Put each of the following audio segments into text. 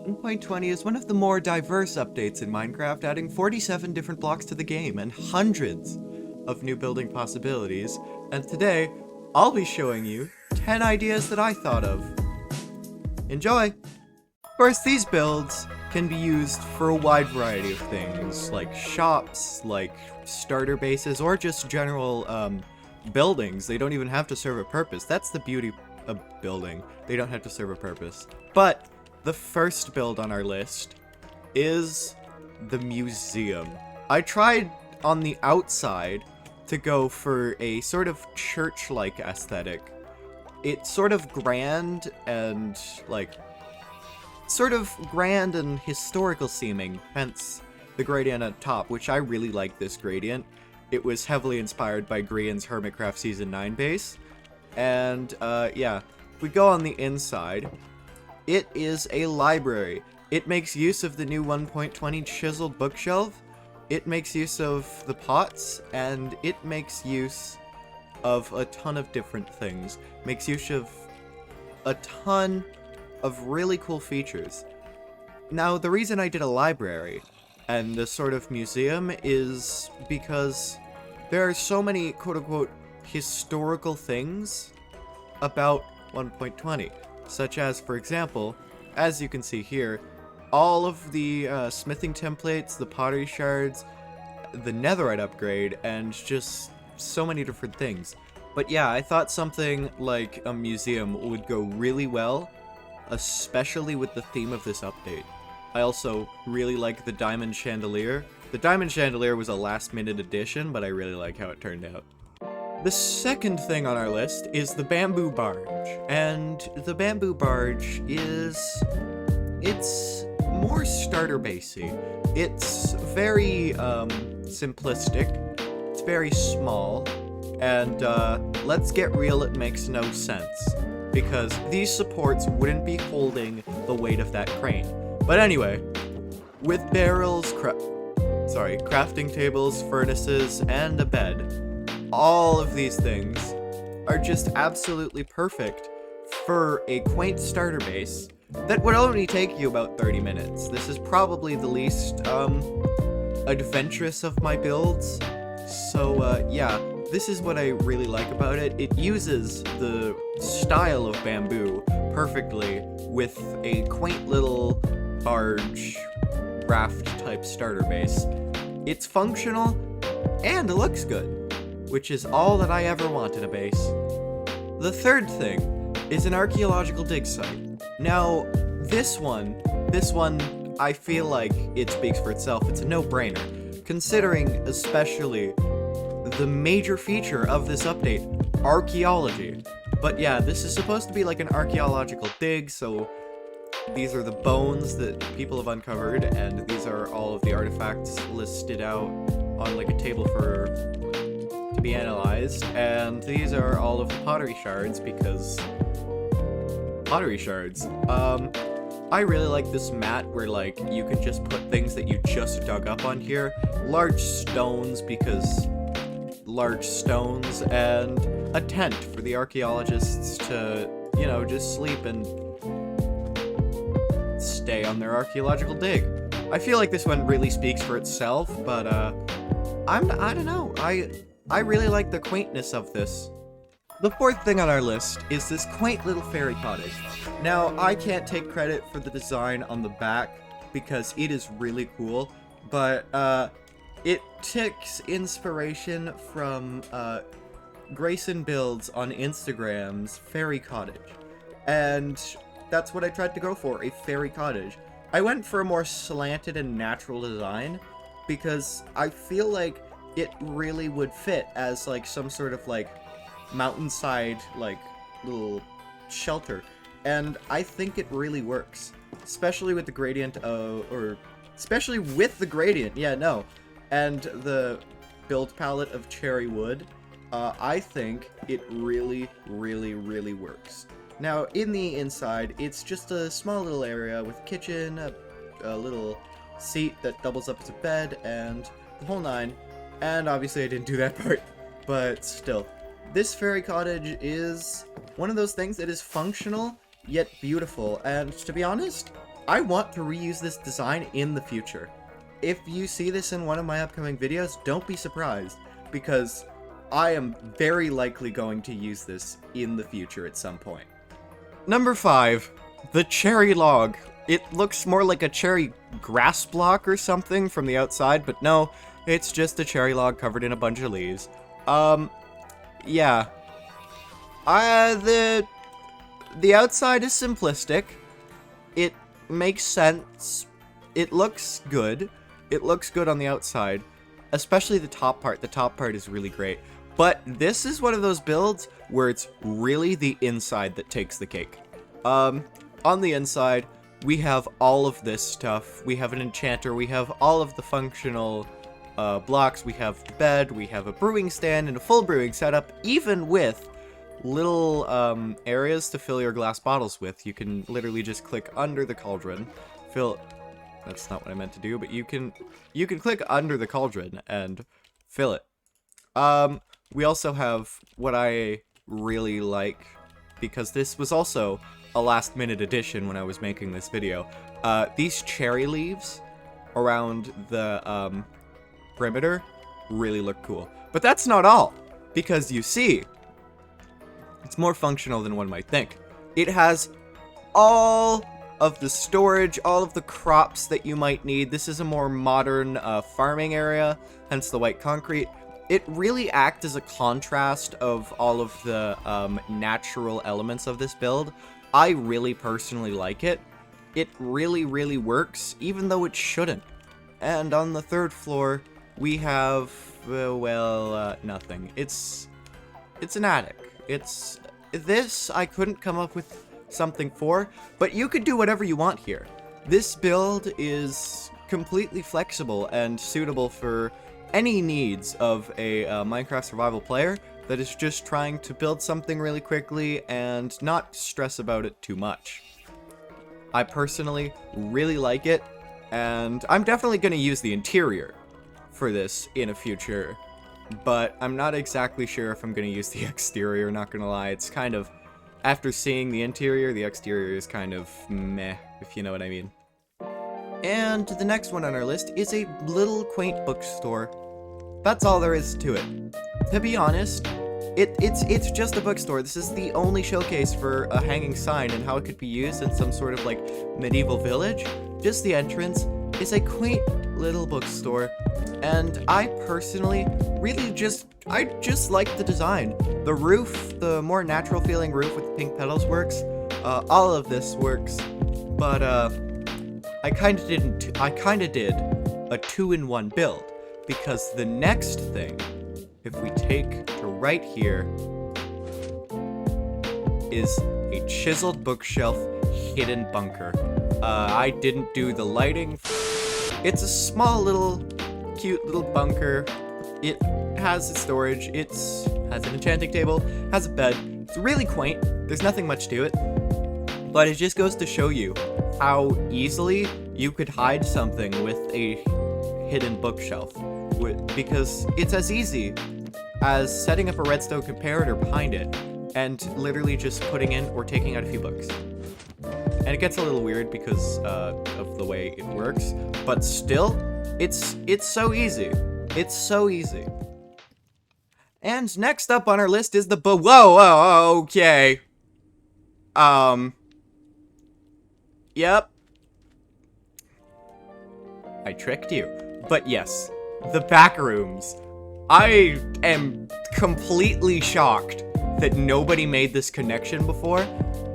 1.20 is one of the more diverse updates in Minecraft, adding 47 different blocks to the game and hundreds of new building possibilities. And today, I'll be showing you 10 ideas that I thought of. Enjoy! Of course, these builds can be used for a wide variety of things, like shops, like starter bases, or just general buildings. They don't even have to serve a purpose. That's the beauty of building. They don't have to serve a purpose. But the first build on our list is the museum. I tried on the outside to go for a sort of church-like aesthetic. It's sort of grand and historical seeming, hence the gradient at top, which I really like this gradient. It was heavily inspired by Grian's Hermitcraft Season 9 base. And yeah, if we go on the inside, it is a library. It makes use of the new 1.20 chiseled bookshelf. It makes use of the pots, and it makes use of a ton of different things. Makes use of a ton of really cool features. Now, the reason I did a library and this sort of museum is because there are so many quote-unquote historical things about 1.20, such as, for example, as you can see here, all of the smithing templates, the pottery shards, the netherite upgrade, and just so many different things. But yeah, I thought something like a museum would go really well, especially with the theme of this update. I also really like the diamond chandelier. The diamond chandelier was a last-minute addition, but I really like how it turned out. The second thing on our list is the bamboo barge. And the bamboo barge it's more starter basey. It's very simplistic. It's very small. And let's get real, it makes no sense, because these supports wouldn't be holding the weight of that crane. But anyway, with barrels, crafting tables, furnaces, and a bed, all of these things are just absolutely perfect for a quaint starter base that would only take you about 30 minutes. This is probably the least adventurous of my builds. So yeah, this is what I really like about it. It uses the style of bamboo perfectly with a quaint little barge raft type starter base. It's functional and it looks good, which is all that I ever want in a base. The third thing is an archaeological dig site. Now, this one, I feel like it speaks for itself. It's a no-brainer, considering especially the major feature of this update, archaeology. But yeah, this is supposed to be like an archaeological dig, so these are the bones that people have uncovered, and these are all of the artifacts listed out on like a table to be analyzed, and these are all of the pottery shards, because pottery shards. I really like this mat where like you can just put things that you just dug up on here. Large stones, because large stones, and a tent for the archaeologists to, you know, just sleep and stay on their archaeological dig. I feel like this one really speaks for itself, but I don't know. I really like the quaintness of this. The fourth thing on our list is this quaint little fairy cottage. Now, I can't take credit for the design on the back because it is really cool, but it takes inspiration from Grayson Builds on Instagram's fairy cottage. And that's what I tried to go for, a fairy cottage. I went for a more slanted and natural design because I feel like it really would fit as like some sort of like mountainside like little shelter. And I think it really works, especially with the gradient yeah, no. And the build palette of cherry wood, I think it really, really, really works. Now, in the inside, it's just a small little area with a kitchen, a little seat that doubles up as a bed, and the whole nine. And obviously I didn't do that part, but still. This fairy cottage is one of those things that is functional, yet beautiful, and to be honest, I want to reuse this design in the future. If you see this in one of my upcoming videos, don't be surprised, because I am very likely going to use this in the future at some point. Number 5, the cherry log. It looks more like a cherry grass block or something from the outside, but no, it's just a cherry log covered in a bunch of leaves. Yeah. The outside is simplistic. It makes sense. It looks good. It looks good on the outside, especially the top part. The top part is really great. But this is one of those builds where it's really the inside that takes the cake. On the inside, we have all of this stuff. We have an enchanter. We have all of the functional blocks. We have the bed. We have a brewing stand and a full brewing setup, even with little areas to fill your glass bottles with. You can literally just click under the cauldron, fill. That's not what I meant to do, but you can click under the cauldron and fill it. We also have what I really like, because this was also a last-minute addition when I was making this video. These cherry leaves around the perimeter really look cool. But that's not all, because you see, it's more functional than one might think. It has all of the storage, all of the crops that you might need. This is a more modern farming area, hence the white concrete. It really acts as a contrast of all of the natural elements of this build. I really personally like it. It really, really works, even though it shouldn't. And on the 3rd floor, we have, nothing. It's an attic. This I couldn't come up with something for, but you could do whatever you want here. This build is completely flexible and suitable for any needs of a Minecraft survival player that is just trying to build something really quickly and not stress about it too much. I personally really like it, and I'm definitely going to use the interior for this in a future, but I'm not exactly sure if I'm going to use the exterior, not going to lie. It's kind of, after seeing the interior, the exterior is kind of meh, if you know what I mean. And the next one on our list is a little quaint bookstore. That's all there is to it. To be honest, it's just a bookstore. This is the only showcase for a hanging sign and how it could be used in some sort of like medieval village. Just the entrance is a quaint little bookstore, and I personally really just like the design. The roof, the more natural feeling roof with the pink petals works. All of this works, but I kind of did a 2-in-1 build, because the next thing, if we take to right here, is a chiseled bookshelf hidden bunker. I didn't do the lighting. It's a small little, cute little bunker. It has a storage, has an enchanting table, has a bed. It's really quaint. There's nothing much to it, but it just goes to show you how easily you could hide something with a hidden bookshelf, because it's as easy as setting up a redstone comparator behind it and literally just putting in or taking out a few books. And it gets a little weird because of the way it works, but still, it's so easy. It's so easy. And next up on our list is the whoa, okay. Yep. I tricked you. But yes, the Backrooms. I am completely shocked that nobody made this connection before,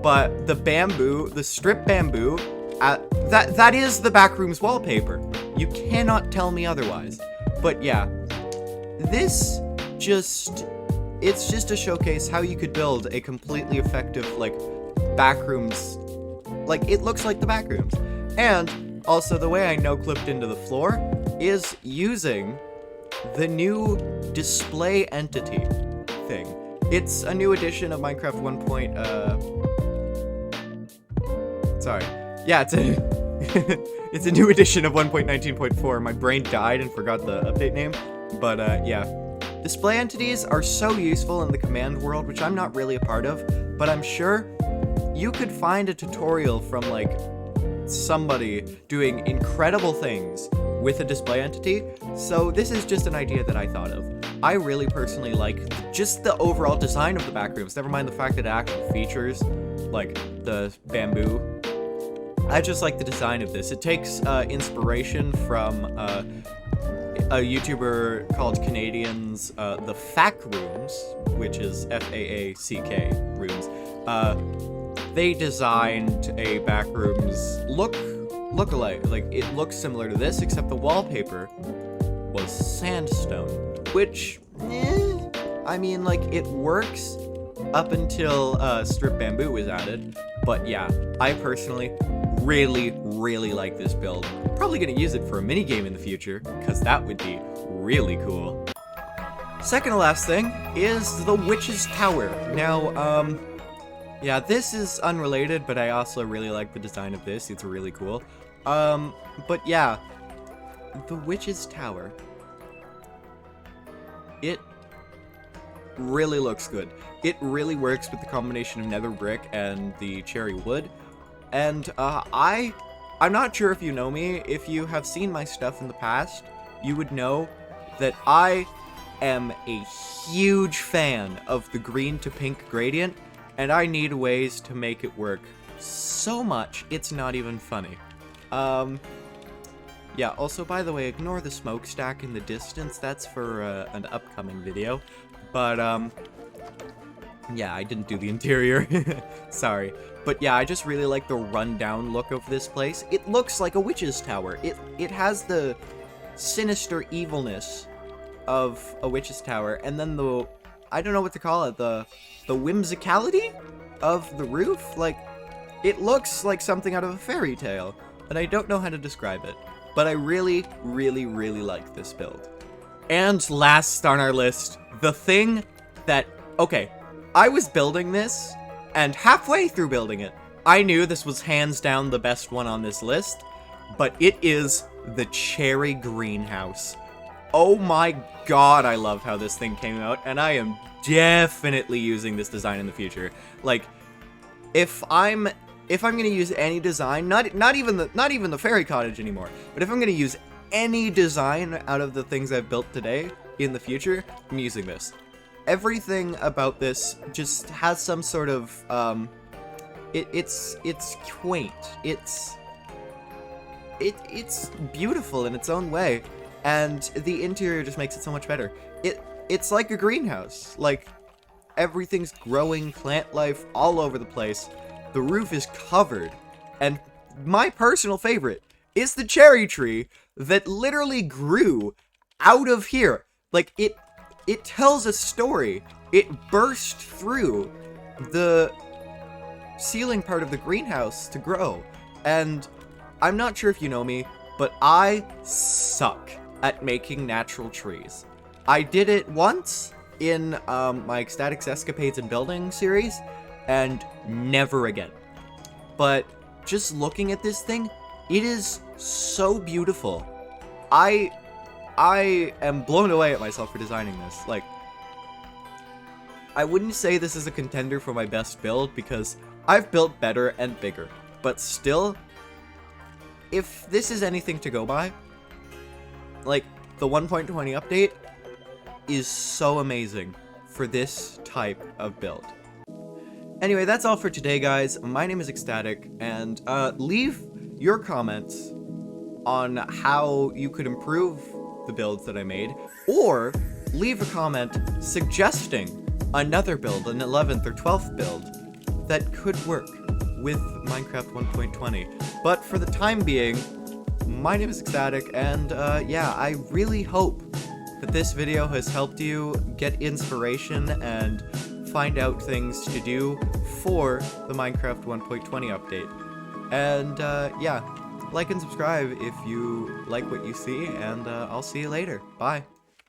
but the bamboo, the strip bamboo, that is the Backrooms wallpaper. You cannot tell me otherwise. But yeah, it's just to showcase how you could build a completely effective, like, Backrooms. Like, it looks like the Backrooms. And also, the way I no-clipped into the floor is using the new display entity thing. It's a new edition of Minecraft 1. Sorry. Yeah, it's a new edition of 1.19.4. My brain died and forgot the update name. But yeah. Display entities are so useful in the command world, which I'm not really a part of, but I'm sure you could find a tutorial from, like, somebody doing incredible things with a display entity, so this is just an idea that I thought of. I really personally like just the overall design of the Backrooms, never mind the fact that it actually features, like, the bamboo. I just like the design of this. It takes inspiration from a YouTuber called Canadians, the Backrooms, which is F-A-A-C-K rooms. They designed a Backrooms look-alike. Like, it looks similar to this, except the wallpaper was sandstone, which, I mean, like, it works up until strip bamboo was added. But yeah, I personally really like this build. Probably gonna use it for a minigame in the future, because that would be really cool. Second to last thing is the Witch's Tower. Now, yeah, this is unrelated, but I also really like the design of this. It's really cool. But yeah, the Witch's Tower. It really looks good. It really works with the combination of nether brick and the cherry wood. And I'm not sure if you know me. If you have seen my stuff in the past, you would know that I am a huge fan of the green to pink gradient, and I need ways to make it work so much it's not even funny. Yeah, also, by the way, ignore the smokestack in the distance. That's for an upcoming video. But, yeah, I didn't do the interior. Sorry. But yeah, I just really like the rundown look of this place. It looks like a witch's tower. It has the sinister evilness of a witch's tower, and then the, I don't know what to call it, the whimsicality of the roof. Like, it looks like something out of a fairy tale, and I don't know how to describe it. But I really like this build. And last on our list, the thing that, okay, I was building this, and halfway through building it, I knew this was hands down the best one on this list, but it is the cherry greenhouse. Oh my god, I love how this thing came out, and I am definitely using this design in the future. Like, if I'm gonna use any design, not even the fairy cottage anymore, but if I'm gonna use any design out of the things I've built today in the future, I'm using this. Everything about this just has some sort of, it's quaint. It's beautiful in its own way, and the interior just makes it so much better. It's like a greenhouse. Like, everything's growing, plant life all over the place. The roof is covered, and my personal favorite is the cherry tree that literally grew out of here. Like, it tells a story. It burst through the ceiling part of the greenhouse to grow. And I'm not sure if you know me, but I suck at making natural trees. I did it once in my Ecstatics Escapades and Building series, and never again. But just looking at this thing, it is so beautiful. I am blown away at myself for designing this. Like, I wouldn't say this is a contender for my best build, because I've built better and bigger. But still, if this is anything to go by, like, the 1.20 update is so amazing for this type of build. Anyway, that's all for today, guys. My name is Ecstatic, and leave your comments on how you could improve the builds that I made, or leave a comment suggesting another build, an 11th or 12th build that could work with Minecraft 1.20. But for the time being, my name is Ecstatic, and yeah, I really hope that this video has helped you get inspiration and find out things to do for the Minecraft 1.20 update. And yeah, like and subscribe if you like what you see, and I'll see you later. Bye.